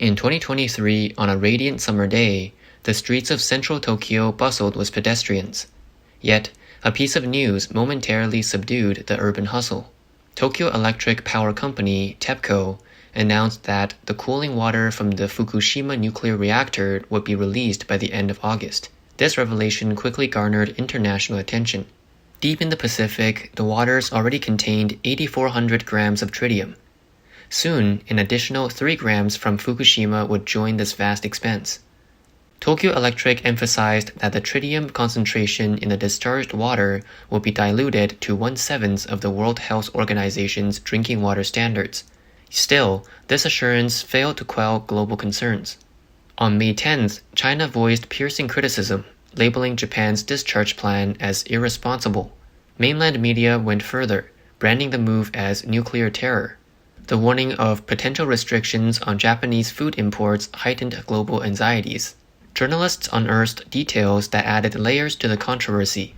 In 2023, on a radiant summer day, the streets of central Tokyo bustled with pedestrians. Yet, a piece of news momentarily subdued the urban hustle. Tokyo Electric Power Company, TEPCO, announced that the cooling water from the Fukushima nuclear reactor would be released by the end of August. This revelation quickly garnered international attention. Deep in the Pacific, the waters already contained 8,400 grams of tritium. Soon, an additional 3 grams from Fukushima would join this vast expanse. Tokyo Electric emphasized that the tritium concentration in the discharged water would be diluted to 1/7 of the World Health Organization's drinking water standards. Still, this assurance failed to quell global concerns. On May 10th, China voiced piercing criticism, labeling Japan's discharge plan as irresponsible. Mainland media went further, branding the move as nuclear terror. The warning of potential restrictions on Japanese food imports heightened global anxieties. Journalists unearthed details that added layers to the controversy.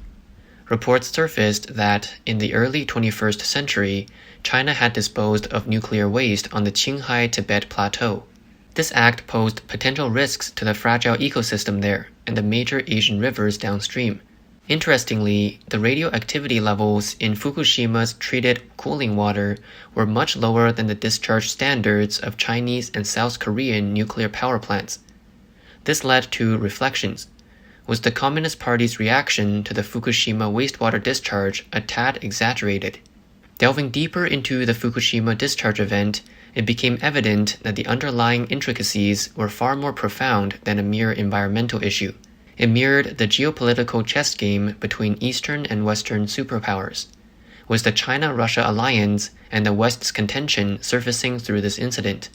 Reports surfaced that, in the early 21st century, China had disposed of nuclear waste on the Qinghai Tibet Plateau. This act posed potential risks to the fragile ecosystem there and the major Asian rivers downstream. Interestingly, the radioactivity levels in Fukushima's treated cooling water were much lower than the discharge standards of Chinese and South Korean nuclear power plants. This led to reflections. Was the Communist Party's reaction to the Fukushima wastewater discharge a tad exaggerated? Delving deeper into the Fukushima discharge event, it became evident that the underlying intricacies were far more profound than a mere environmental issue. It mirrored the geopolitical chess game between Eastern and Western superpowers. Was the China-Russia alliance and the West's contention surfacing through this incident?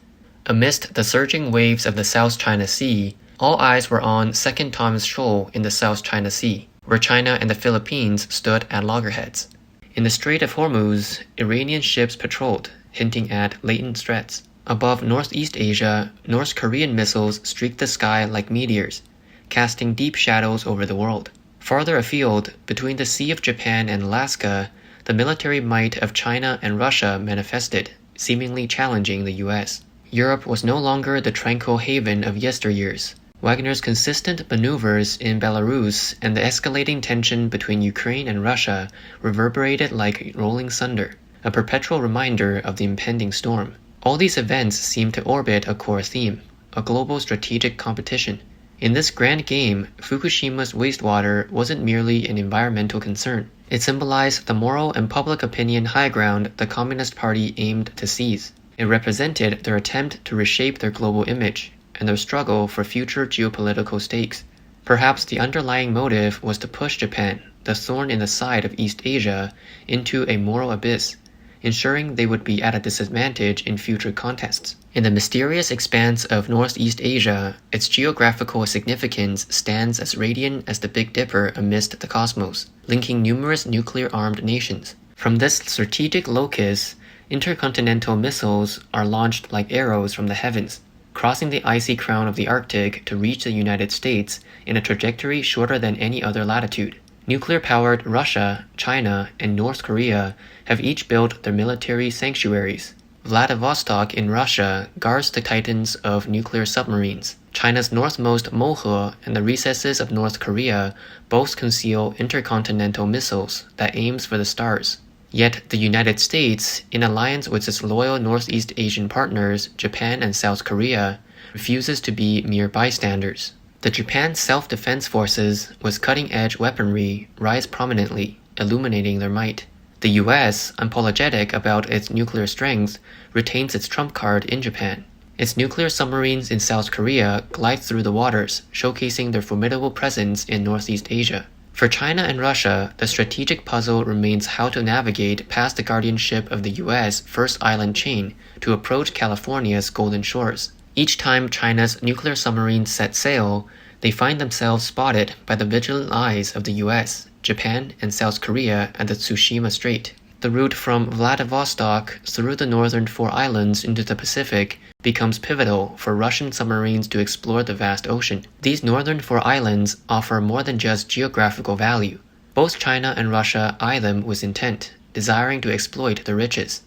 Amidst the surging waves of the South China Sea, all eyes were on Second Thomas Shoal in the South China Sea, where China and the Philippines stood at loggerheads. In the Strait of Hormuz, Iranian ships patrolled, hinting at latent threats. Above Northeast Asia, North Korean missiles streaked the sky like meteors, casting deep shadows over the world. Farther afield, between the Sea of Japan and Alaska, the military might of China and Russia manifested, seemingly challenging the US. Europe was no longer the tranquil haven of yesteryears. Wagner's consistent maneuvers in Belarus and the escalating tension between Ukraine and Russia reverberated like rolling thunder, a perpetual reminder of the impending storm. All these events seemed to orbit a core theme, a global strategic competition. In this grand game, Fukushima's wastewater wasn't merely an environmental concern. It symbolized the moral and public opinion high ground the Communist Party aimed to seize. It represented their attempt to reshape their global image and their struggle for future geopolitical stakes. Perhaps the underlying motive was to push Japan, the thorn in the side of East Asia, into a moral abyss, ensuring they would be at a disadvantage in future contests. In the mysterious expanse of Northeast Asia, its geographical significance stands as radiant as the Big Dipper amidst the cosmos, linking numerous nuclear-armed nations. From this strategic locus, intercontinental missiles are launched like arrows from the heavens, crossing the icy crown of the Arctic to reach the United States in a trajectory shorter than any other latitude. Nuclear-powered Russia, China, and North Korea have each built their military sanctuaries. Vladivostok in Russia guards the titans of nuclear submarines. China's northmost Mohe and the recesses of North Korea both conceal intercontinental missiles that aims for the stars. Yet the United States, in alliance with its loyal Northeast Asian partners, Japan and South Korea, refuses to be mere bystanders. The Japan Self-Defense Forces, with cutting-edge weaponry, rise prominently, illuminating their might. The US, unapologetic about its nuclear strength, retains its trump card in Japan. Its nuclear submarines in South Korea glide through the waters, showcasing their formidable presence in Northeast Asia. For China and Russia, the strategic puzzle remains how to navigate past the guardianship of the US First Island chain to approach California's Golden Shores. Each time China's nuclear submarines set sail, they find themselves spotted by the vigilant eyes of the US, Japan, and South Korea at the Tsushima Strait. The route from Vladivostok through the northern 4 islands into the Pacific becomes pivotal for Russian submarines to explore the vast ocean. These northern 4 islands offer more than just geographical value. Both China and Russia eye them with intent, desiring to exploit the riches.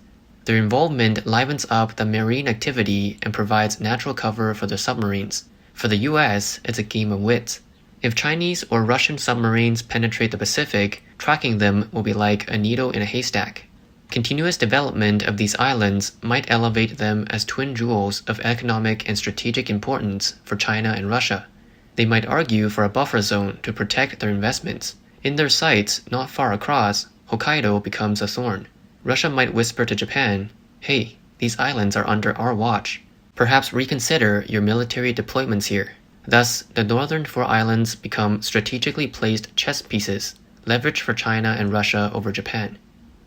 Their involvement livens up the marine activity and provides natural cover for their submarines. For the US, it's a game of wits. If Chinese or Russian submarines penetrate the Pacific, tracking them will be like a needle in a haystack. Continuous development of these islands might elevate them as twin jewels of economic and strategic importance for China and Russia. They might argue for a buffer zone to protect their investments. In their sights, not far across, Hokkaido becomes a thorn. Russia might whisper to Japan, "Hey, these islands are under our watch. Perhaps reconsider your military deployments here." Thus, the northern 4 islands become strategically placed chess pieces, leverage for China and Russia over Japan.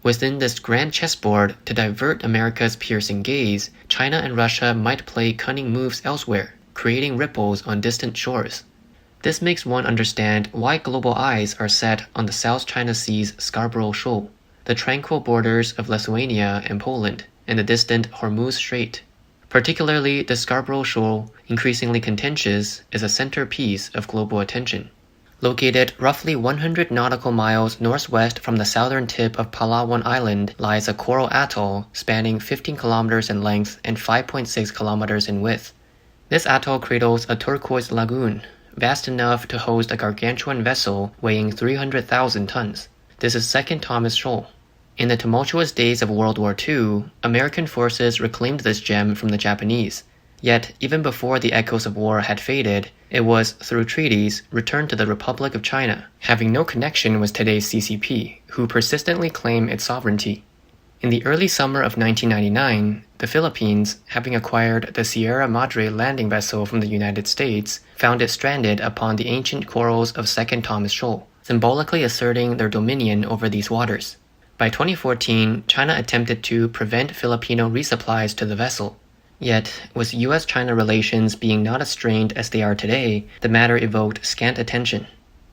Within this grand chessboard, to divert America's piercing gaze, China and Russia might play cunning moves elsewhere, creating ripples on distant shores. This makes one understand why global eyes are set on the South China Sea's Scarborough Shoal, the tranquil borders of Lithuania and Poland, and the distant Hormuz Strait. Particularly, the Scarborough Shoal, increasingly contentious, is a centerpiece of global attention. Located roughly 100 nautical miles northwest from the southern tip of Palawan Island lies a coral atoll spanning 15 kilometers in length and 5.6 kilometers in width. This atoll cradles a turquoise lagoon, vast enough to host a gargantuan vessel weighing 300,000 tons. This is Second Thomas Shoal. In the tumultuous days of World War II, American forces reclaimed this gem from the Japanese. Yet, even before the echoes of war had faded, it was, through treaties, returned to the Republic of China, having no connection with today's CCP, who persistently claim its sovereignty. In the early summer of 1999, the Philippines, having acquired the Sierra Madre landing vessel from the United States, found it stranded upon the ancient corals of Second Thomas Shoal, symbolically asserting their dominion over these waters. By 2014, China attempted to prevent Filipino resupplies to the vessel. Yet, with US-China relations being not as strained as they are today, the matter evoked scant attention.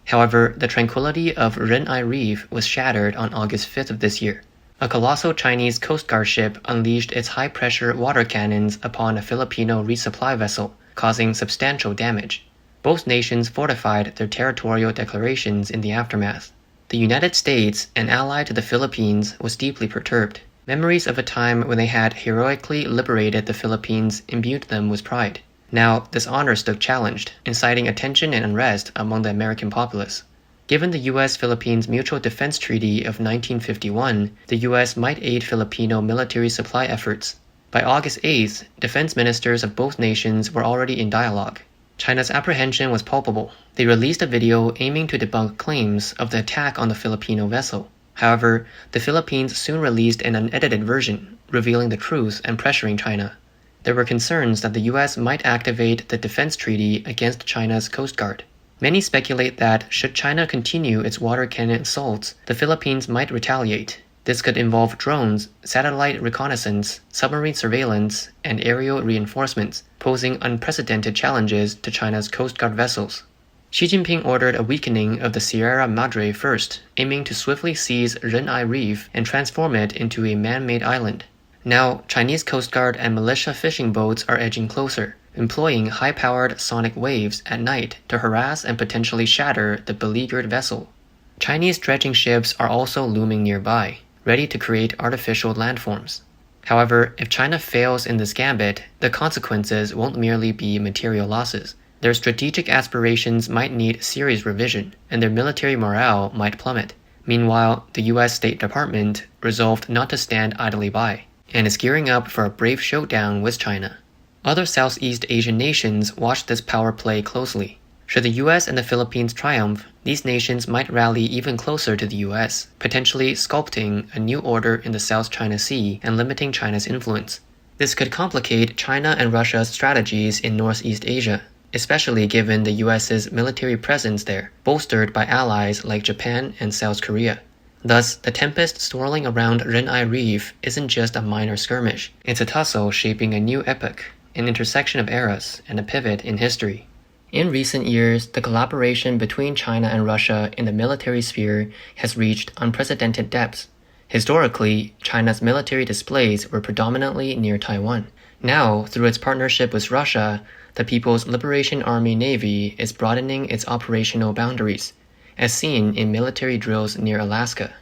However, the tranquility of Ren'ai Reef was shattered on August 5th of this year. A colossal Chinese Coast Guard ship unleashed its high-pressure water cannons upon a Filipino resupply vessel, causing substantial damage. Both nations fortified their territorial declarations in the aftermath. The United States, an ally to the Philippines, was deeply perturbed. Memories of a time when they had heroically liberated the Philippines imbued them with pride. Now, this honor stood challenged, inciting attention and unrest among the American populace. Given the U.S.-Philippines Mutual Defense Treaty of 1951, the U.S. might aid Filipino military supply efforts. By August 8th, defense ministers of both nations were already in dialogue. China's apprehension was palpable. They released a video aiming to debunk claims of the attack on the Filipino vessel. However, the Philippines soon released an unedited version, revealing the truth and pressuring China. There were concerns that the U.S. might activate the defense treaty against China's Coast Guard. Many speculate that, should China continue its water cannon assaults, the Philippines might retaliate. This could involve drones, satellite reconnaissance, submarine surveillance, and aerial reinforcements, posing unprecedented challenges to China's Coast Guard vessels. Xi Jinping ordered a weakening of the Sierra Madre first, aiming to swiftly seize Ren'ai Reef and transform it into a man-made island. Now, Chinese Coast Guard and militia fishing boats are edging closer, employing high-powered sonic waves at night to harass and potentially shatter the beleaguered vessel. Chinese dredging ships are also looming nearby, ready to create artificial landforms. However, if China fails in this gambit, the consequences won't merely be material losses. Their strategic aspirations might need serious revision, and their military morale might plummet. Meanwhile, the U.S. State Department resolved not to stand idly by, and is gearing up for a brave showdown with China. Other Southeast Asian nations watch this power play closely. Should the U.S. and the Philippines triumph, these nations might rally even closer to the U.S., potentially sculpting a new order in the South China Sea and limiting China's influence. This could complicate China and Russia's strategies in Northeast Asia, especially given the U.S.'s military presence there, bolstered by allies like Japan and South Korea. Thus, the tempest swirling around Ren'ai Reef isn't just a minor skirmish, it's a tussle shaping a new epoch, an intersection of eras, and a pivot in history. In recent years, the collaboration between China and Russia in the military sphere has reached unprecedented depths. Historically, China's military displays were predominantly near Taiwan. Now, through its partnership with Russia, the People's Liberation Army Navy is broadening its operational boundaries, as seen in military drills near Alaska.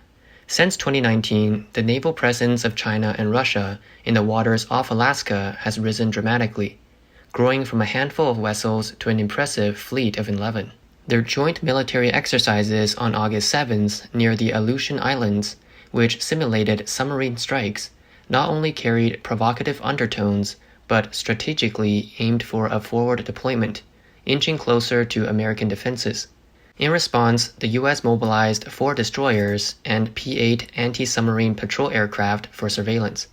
Since 2019, the naval presence of China and Russia in the waters off Alaska has risen dramatically, growing from a handful of vessels to an impressive fleet of 11. Their joint military exercises on August 7th near the Aleutian Islands, which simulated submarine strikes, not only carried provocative undertones, but strategically aimed for a forward deployment, inching closer to American defenses. In response, the U.S. mobilized 4 destroyers and P-8 anti-submarine patrol aircraft for surveillance.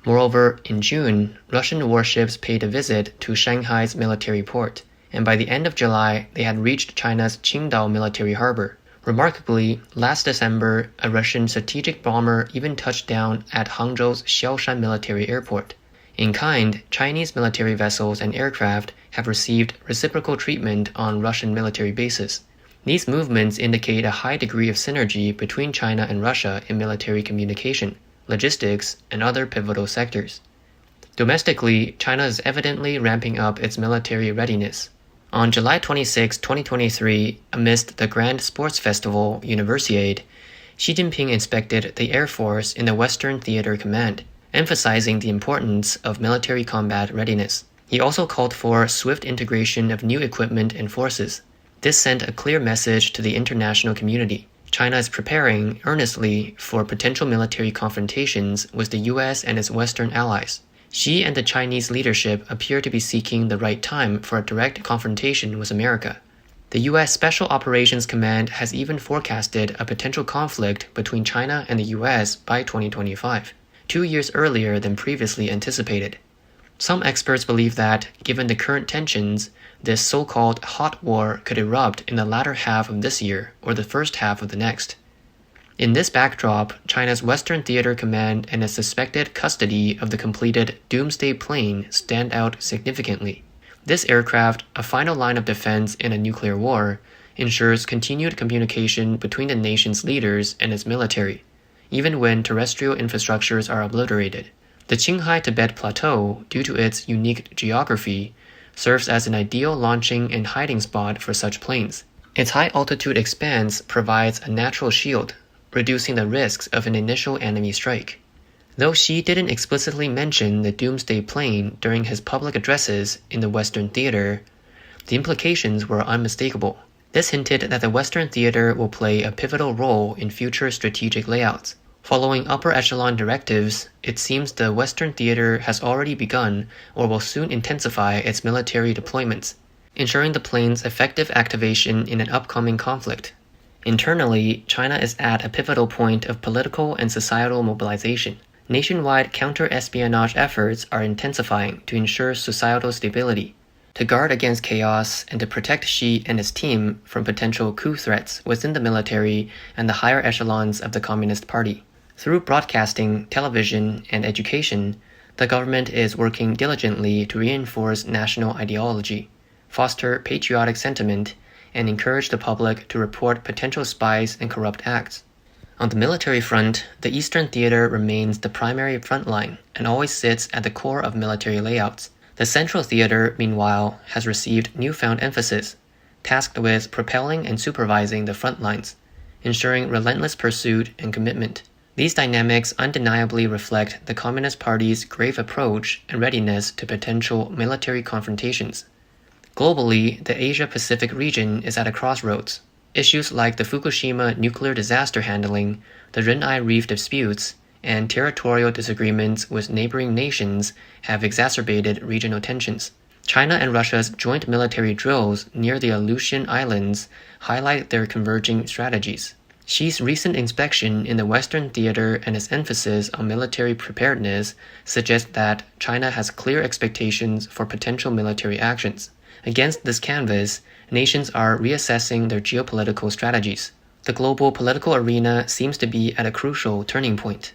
Moreover, in June, Russian warships paid a visit to Shanghai's military port, and by the end of July, they had reached China's Qingdao military harbor. Remarkably, last December, a Russian strategic bomber even touched down at Hangzhou's Xiaoshan military airport. In kind, Chinese military vessels and aircraft have received reciprocal treatment on Russian military bases. These movements indicate a high degree of synergy between China and Russia in military communication, logistics, and other pivotal sectors. Domestically, China is evidently ramping up its military readiness. On July 26, 2023, amidst the Grand Sports Festival Universiade, Xi Jinping inspected the Air Force in the Western Theater Command, emphasizing the importance of military combat readiness. He also called for swift integration of new equipment and forces. This sent a clear message to the international community. China is preparing earnestly for potential military confrontations with the US and its Western allies. Xi and the Chinese leadership appear to be seeking the right time for a direct confrontation with America. The U.S. Special Operations Command has even forecasted a potential conflict between China and the U.S. by 2025, 2 years earlier than previously anticipated. Some experts believe that, given the current tensions, this so-called hot war could erupt in the latter half of this year or the first half of the next. In this backdrop, China's Western Theater Command and its suspected custody of the completed Doomsday plane stand out significantly. This aircraft, a final line of defense in a nuclear war, ensures continued communication between the nation's leaders and its military, even when terrestrial infrastructures are obliterated. The Qinghai-Tibet Plateau, due to its unique geography, serves as an ideal launching and hiding spot for such planes. Its high-altitude expanse provides a natural shield, reducing the risks of an initial enemy strike. Though Xi didn't explicitly mention the Doomsday plane during his public addresses in the Western Theater, the implications were unmistakable. This hinted that the Western Theater will play a pivotal role in future strategic layouts. Following upper echelon directives, it seems the Western Theater has already begun or will soon intensify its military deployments, ensuring the plane's effective activation in an upcoming conflict. Internally, China is at a pivotal point of political and societal mobilization. Nationwide counter-espionage efforts are intensifying to ensure societal stability, to guard against chaos, and to protect Xi and his team from potential coup threats within the military and the higher echelons of the Communist Party. Through broadcasting, television, and education, the government is working diligently to reinforce national ideology, foster patriotic sentiment, and encourage the public to report potential spies and corrupt acts. On the military front, the Eastern Theater remains the primary front line and always sits at the core of military layouts. The Central Theater, meanwhile, has received newfound emphasis, tasked with propelling and supervising the front lines, ensuring relentless pursuit and commitment. These dynamics undeniably reflect the Communist Party's grave approach and readiness to potential military confrontations. Globally, the Asia-Pacific region is at a crossroads. Issues like the Fukushima nuclear disaster handling, the Ren'ai Reef disputes, and territorial disagreements with neighboring nations have exacerbated regional tensions. China and Russia's joint military drills near the Aleutian Islands highlight their converging strategies. Xi's recent inspection in the Western Theater and his emphasis on military preparedness suggest that China has clear expectations for potential military actions. Against this canvas, nations are reassessing their geopolitical strategies. The global political arena seems to be at a crucial turning point.